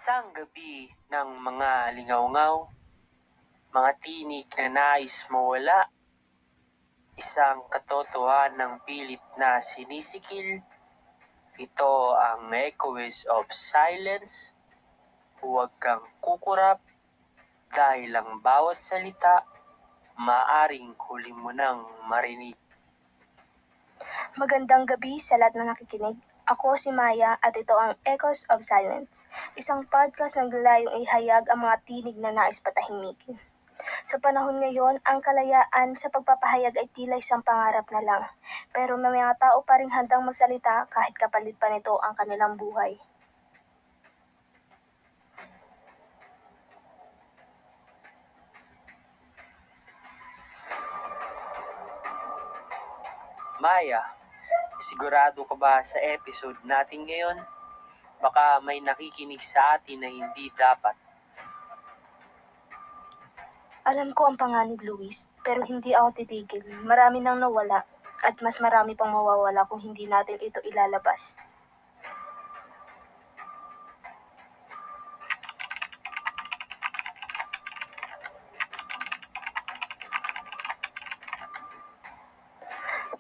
Isang gabi ng mga lingawngaw, mga tinig na nais mawala, isang katotohanang pilit na sinisikil. Ito ang Echoes of Silence. Huwag kang kukurap dahil ang bawat salita maaring huli mo nang marinig. Magandang gabi sa lahat na nakikinig. Ako si Maya at ito ang Echoes of Silence, isang podcast na naglalayong ihayag ang mga tinig na nais patahimikin. Sa panahon ngayon, ang kalayaan sa pagpapahayag ay tila isang pangarap na lang. Pero may mga tao pa rin handang magsalita kahit kapalit pa nito ang kanilang buhay. Maya, sigurado ka ba sa episode natin ngayon? Baka may nakikinig sa atin na hindi dapat. Alam ko ang panganib, Luis, pero hindi ako titigil. Marami nang nawala at mas marami pang mawawala kung hindi natin ito ilalabas.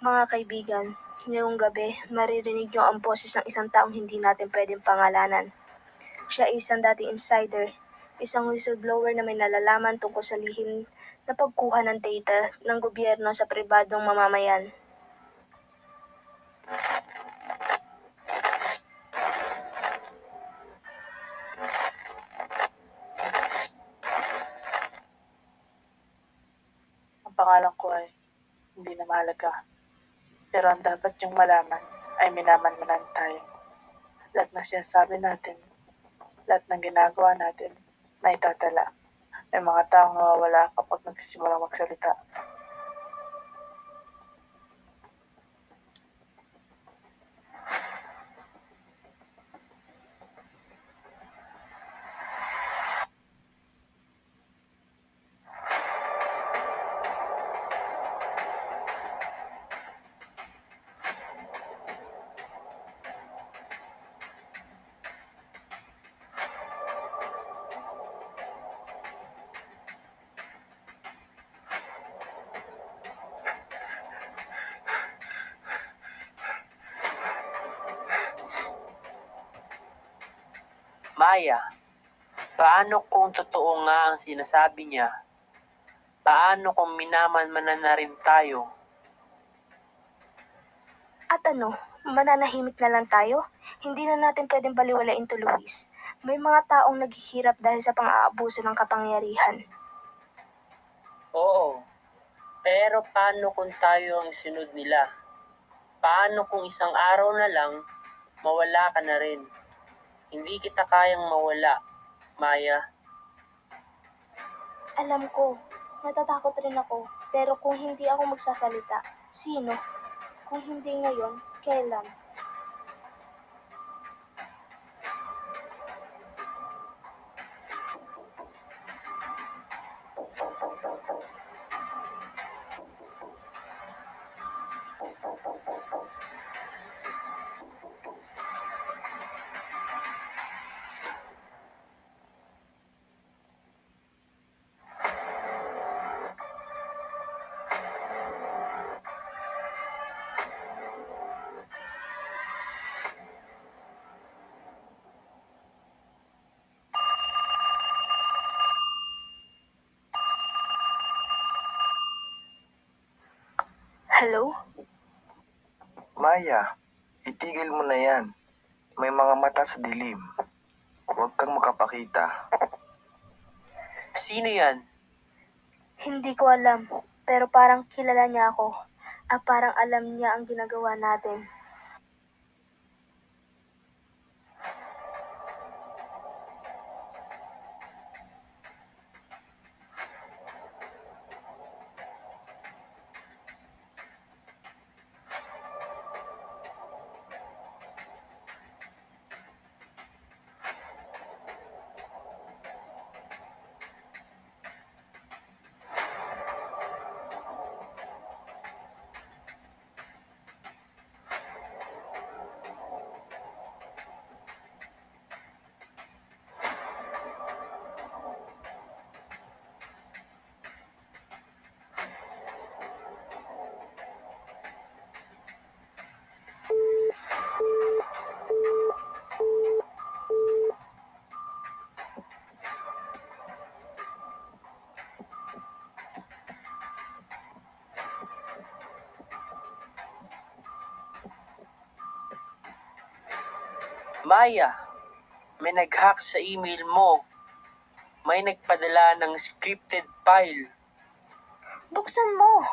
Mga kaibigan, ngayong gabi, maririnig niyo ang boses ng isang taong hindi natin pwedeng pangalanan. Siya ay isang dating insider, isang whistleblower na may nalalaman tungkol sa lihim na pagkuha ng data ng gobyerno sa pribadong mamamayan. Ang pangalan ko ay hindi na mahalaga. Pero ang dapat niyong malaman ay minamanmanan tayo. Lahat ng sinasabi natin, lahat ng ginagawa natin, na itatala. May mga taong nawawala kapag nagsisimulang magsalita. Maya, paano kung totoo nga ang sinasabi niya? Paano kung minamanmanan na rin tayo? At ano, mananahimik na lang tayo? Hindi na natin pwedeng baliwalain to, Luis. May mga taong naghihirap dahil sa pang-aabuso ng kapangyarihan. Oo, pero paano kung tayo ang sinunod nila? Paano kung isang araw na lang, mawala ka na rin? Hindi kita kayang mawala, Maya. Alam ko, natatakot rin ako, pero kung hindi ako magsasalita, sino? Kung hindi ngayon, kailan? Hello? Maya, itigil mo na yan. May mga mata sa dilim. Huwag kang makapakita. Sino yan? Hindi ko alam, pero parang kilala niya ako. Parang alam niya ang ginagawa natin. Maya, may nag-hack sa email mo. May nagpadala ng scripted file. Buksan mo!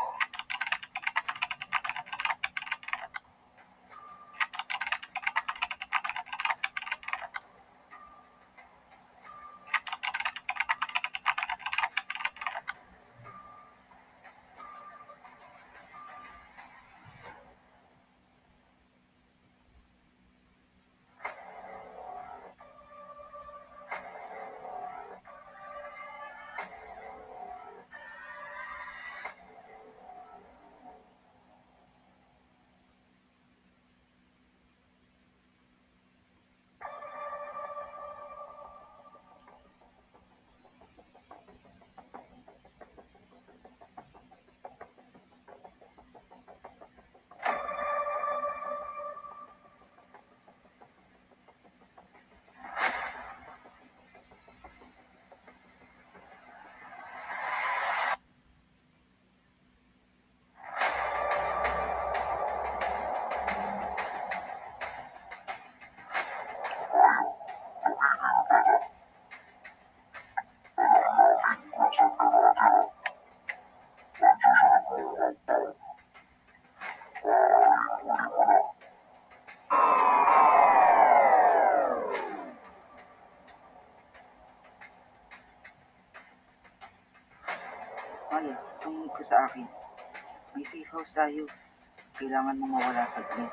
Maya, sumunod ka sa akin. May safe house tayo. Kailangan mo mawala saglit.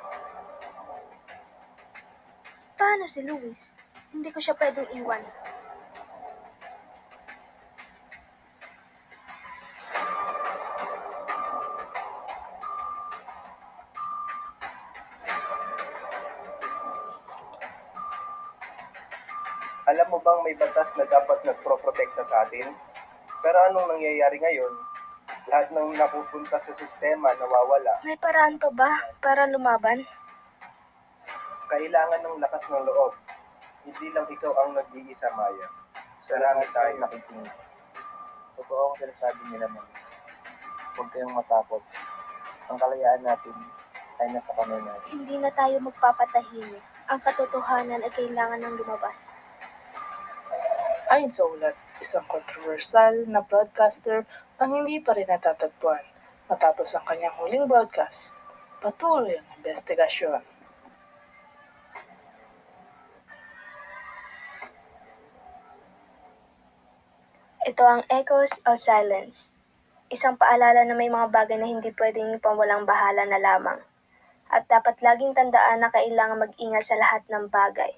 Paano si Luis? Hindi ko siya pwedeng iwan. Alam mo bang may batas na dapat nagpro-protekta sa atin? Pero anong nangyayari ngayon? Lahat ng napupunta sa sistema nawawala. May paraan pa ba para lumaban? Kailangan ng lakas ng loob. Hindi lang ikaw ang nag-iisa, Maya. Marami tayong nakikinig. Totoo ang sinasabi nila, Maya. Huwag kayong matakot. Ang kalayaan natin ay nasa kamay natin. Hindi na tayo magpapatahimik. Ang katotohanan ay kailangan ng lumabas. Ayon sa ulat, isang kontrobersyal na broadcaster ang hindi pa rin natatagpuan matapos ang kanyang huling broadcast. Patuloy ang investigasyon. Ito ang Echoes of Silence. Isang paalala na may mga bagay na hindi pwedeng ipawalang bahala na lamang. At dapat laging tandaan na kailangan mag-ingat sa lahat ng bagay.